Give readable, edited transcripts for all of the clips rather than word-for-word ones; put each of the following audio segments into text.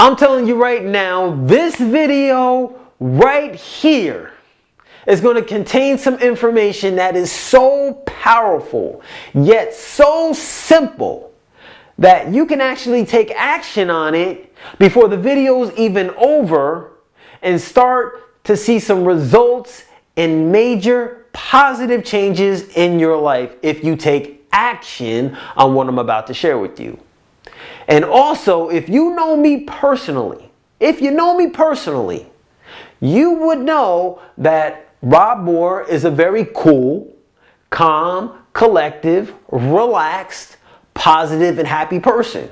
I'm telling you right now, this video right here is going to contain some information that is so powerful, yet so simple, that you can actually take action on it before the video is even over and start to see some results and major positive changes in your life if you take action on what I'm about to share with you. And also, if you know me personally, you would know that Rob Moore is a very cool, calm, collective, relaxed, positive, and happy person.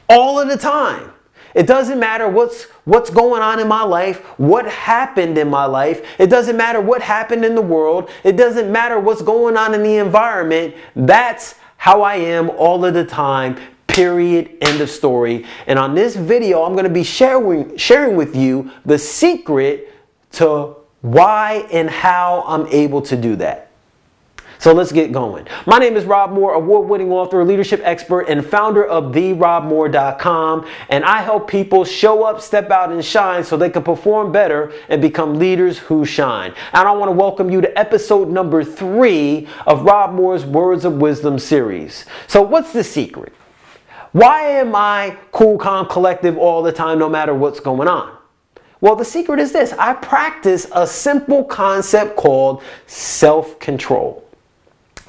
All of the time. It doesn't matter what's going on in my life, what happened in my life. It doesn't matter what happened in the world. It doesn't matter what's going on in the environment. That's how I am all of the time. Period. End of story. And on this video, I'm going to be sharing with you the secret to why and how I'm able to do that. So let's get going. My name is Rob Moore, award-winning author, leadership expert, and founder of therobmoore.com. And I help people show up, step out, and shine so they can perform better and become leaders who shine. And I want to welcome you to episode number 3 of Rob Moore's Words of Wisdom series. So what's the secret? Why am I cool, calm, collective all the time, no matter what's going on? Well, the secret is this. I practice a simple concept called self-control.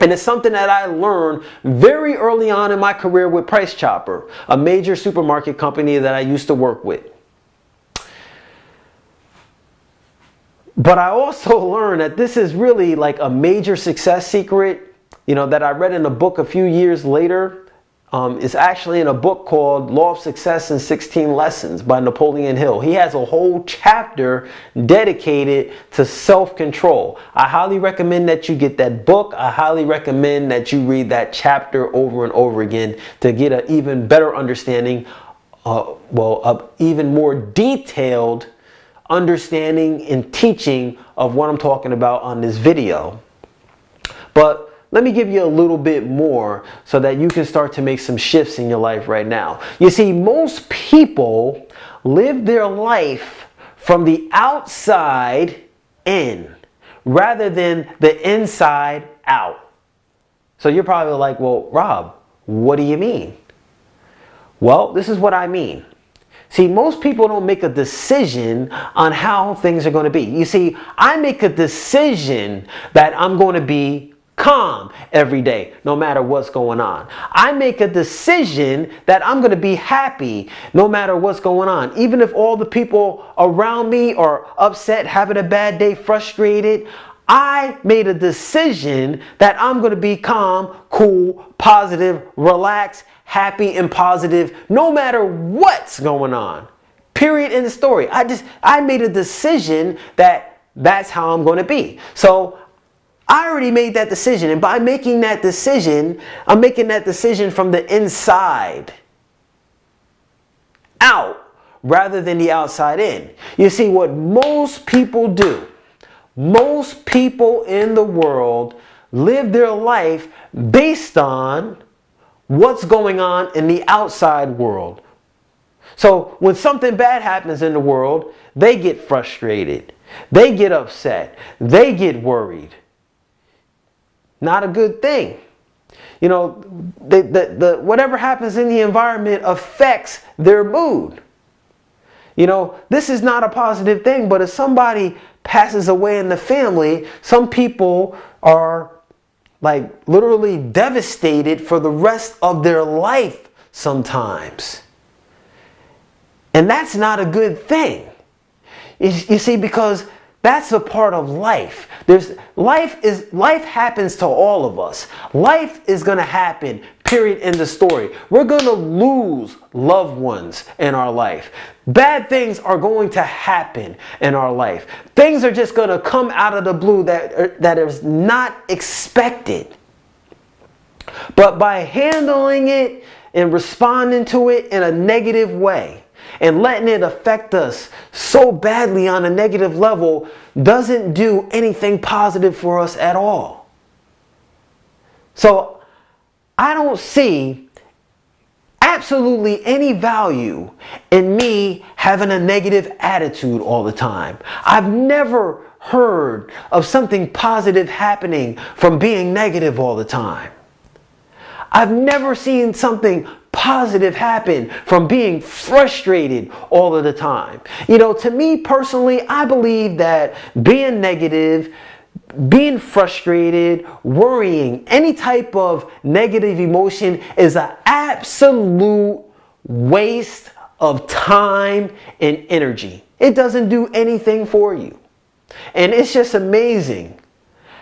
And it's something that I learned very early on in my career with Price Chopper, a major supermarket company that I used to work with. But I also learned that this is really like a major success secret, that I read in a book a few years later. It's actually in a book called Law of Success in 16 Lessons by Napoleon Hill. He has a whole chapter dedicated to self-control. I highly recommend that you get that book. I highly recommend that you read that chapter over and over again to get an even better understanding, even more detailed understanding and teaching of what I'm talking about on this video. But let me give you a little bit more so that you can start to make some shifts in your life right now. You see, most people live their life from the outside in rather than the inside out. So you're probably like, well, Rob, what do you mean? Well, this is what I mean. See, most people don't make a decision on how things are going to be. You see, I make a decision that I'm going to be calm every day, no matter what's going on. I make a decision that I'm going to be happy no matter what's going on. Even if all the people around me are upset, having a bad day, frustrated, I made a decision that I'm going to be calm, cool, positive, relaxed, happy, and positive no matter what's going on. Period. In the story. I made a decision that that's how I'm going to be. So I already made that decision, and by making that decision, I'm making that decision from the inside out rather than the outside in. You see, what most people do, most people in the world live their life based on what's going on in the outside world. So when something bad happens in the world, they get frustrated, they get upset, they get worried. Not a good thing. Whatever happens in the environment affects their mood. This is not a positive thing, but if somebody passes away in the family, some people are like literally devastated for the rest of their life sometimes. And that's not a good thing. You see, because that's a part of life. Life happens to all of us. Life is going to happen, period, in the story. We're going to lose loved ones in our life. Bad things are going to happen in our life. Things are just going to come out of the blue that is not expected. But by handling it and responding to it in a negative way, and letting it affect us so badly on a negative level doesn't do anything positive for us at all. So I don't see absolutely any value in me having a negative attitude all the time. I've never heard of something positive happening from being negative all the time. I've never seen something positive happen from being frustrated all of the time. You know, to me personally, I believe that being negative, being frustrated, worrying, any type of negative emotion is an absolute waste of time and energy. It doesn't do anything for you. And it's just amazing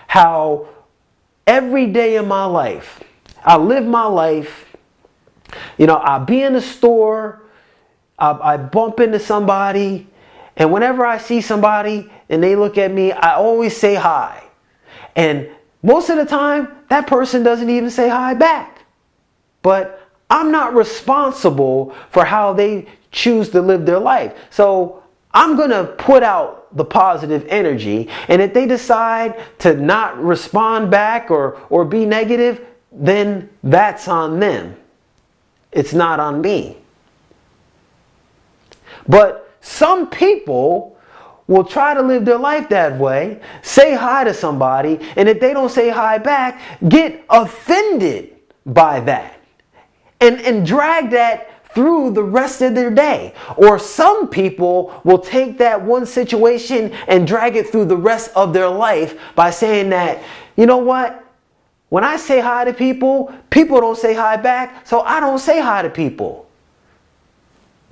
how every day of my life, I live my life, you know, I'll be in the store, I bump into somebody, and whenever I see somebody and they look at me, I always say hi. And most of the time, that person doesn't even say hi back. But I'm not responsible for how they choose to live their life. So I'm going to put out the positive energy. And if they decide to not respond back or be negative, then that's on them. It's not on me. But some people will try to live their life that way, say hi to somebody, and if they don't say hi back, get offended by that and drag that through the rest of their day. Or some people will take that one situation and drag it through the rest of their life by saying that, you know what? When I say hi to people, people don't say hi back, so I don't say hi to people.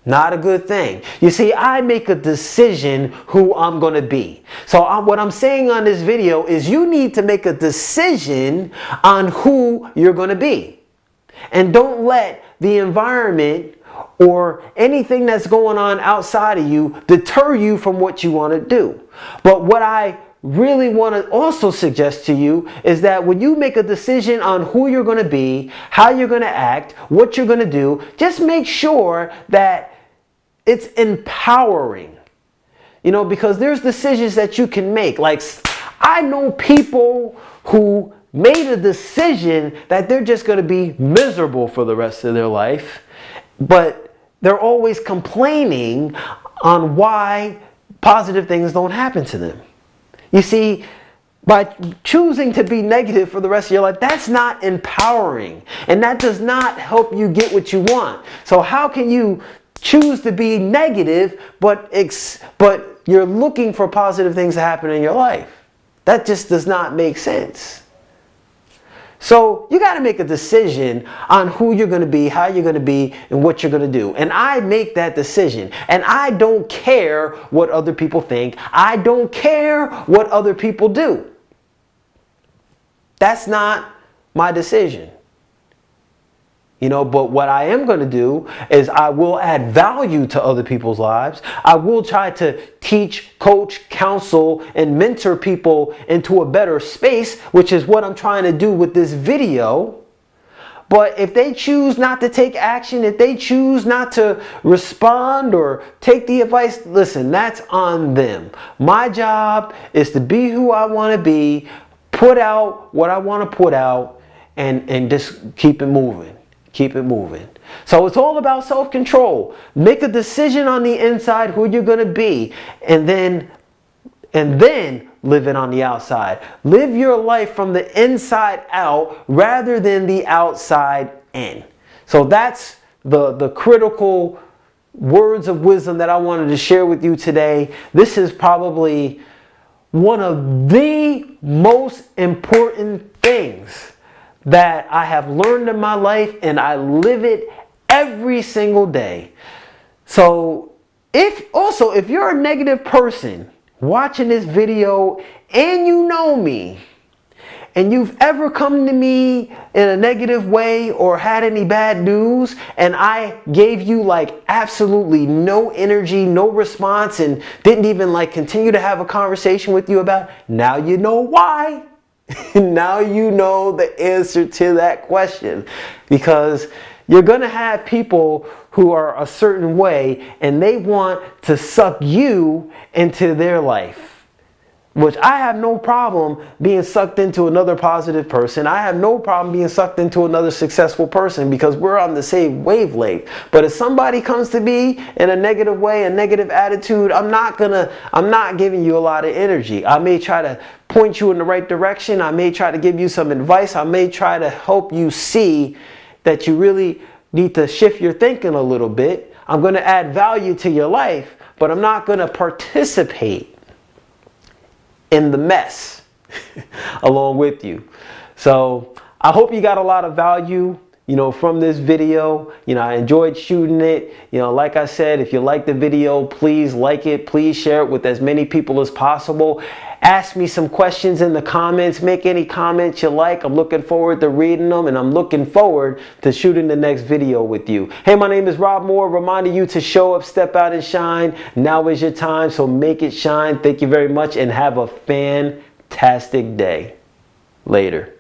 Not a good thing. You see, I make a decision who I'm going to be. So what I'm saying on this video is you need to make a decision on who you're going to be. And don't let the environment or anything that's going on outside of you deter you from what you want to do. But what I really want to also suggest to you is that when you make a decision on who you're going to be, how you're going to act, what you're going to do, just make sure that it's empowering. You know, because there's decisions that you can make. Like, I know people who made a decision that they're just going to be miserable for the rest of their life, but they're always complaining on why positive things don't happen to them. You see, by choosing to be negative for the rest of your life, that's not empowering. And that does not help you get what you want. So how can you choose to be negative, but you're looking for positive things to happen in your life? That just does not make sense. So you got to make a decision on who you're going to be, how you're going to be, and what you're going to do. And I make that decision. And I don't care what other people think. I don't care what other people do. That's not my decision. You know, but what I am going to do is I will add value to other people's lives. I will try to teach, coach, counsel, and mentor people into a better space, which is what I'm trying to do with this video. But if they choose not to take action, if they choose not to respond or take the advice, listen, that's on them. My job is to be who I want to be, put out what I want to put out, and just keep it moving. Keep it moving. So it's all about self-control. Make a decision on the inside who you're going to be, and then live it on the outside. Live your life from the inside out rather than the outside in. So that's the critical words of wisdom that I wanted to share with you today. This is probably one of the most important things that I have learned in my life, and I live it every single day. So if you're a negative person watching this video and you know me, and you've ever come to me in a negative way or had any bad news, and I gave you like absolutely no energy, no response, and didn't even like continue to have a conversation with you about, now you know why. Now you know the answer to that question, because you're going to have people who are a certain way and they want to suck you into their life. Which I have no problem being sucked into another positive person. I have no problem being sucked into another successful person because we're on the same wavelength. But if somebody comes to me in a negative way, a negative attitude, I'm not giving you a lot of energy. I may try to point you in the right direction. I may try to give you some advice. I may try to help you see that you really need to shift your thinking a little bit. I'm going to add value to your life, but I'm not going to participate in the mess along with you. So I hope you got a lot of value, from this video. I enjoyed shooting it. Like I said, if you like the video, please like it. Please share it with as many people as possible. Ask me some questions in the comments. Make any comments you like. I'm looking forward to reading them, and I'm looking forward to shooting the next video with you. Hey, my name is Rob Moore, reminding you to show up, step out, and shine. Now is your time, so make it shine. Thank you very much, and have a fantastic day. Later.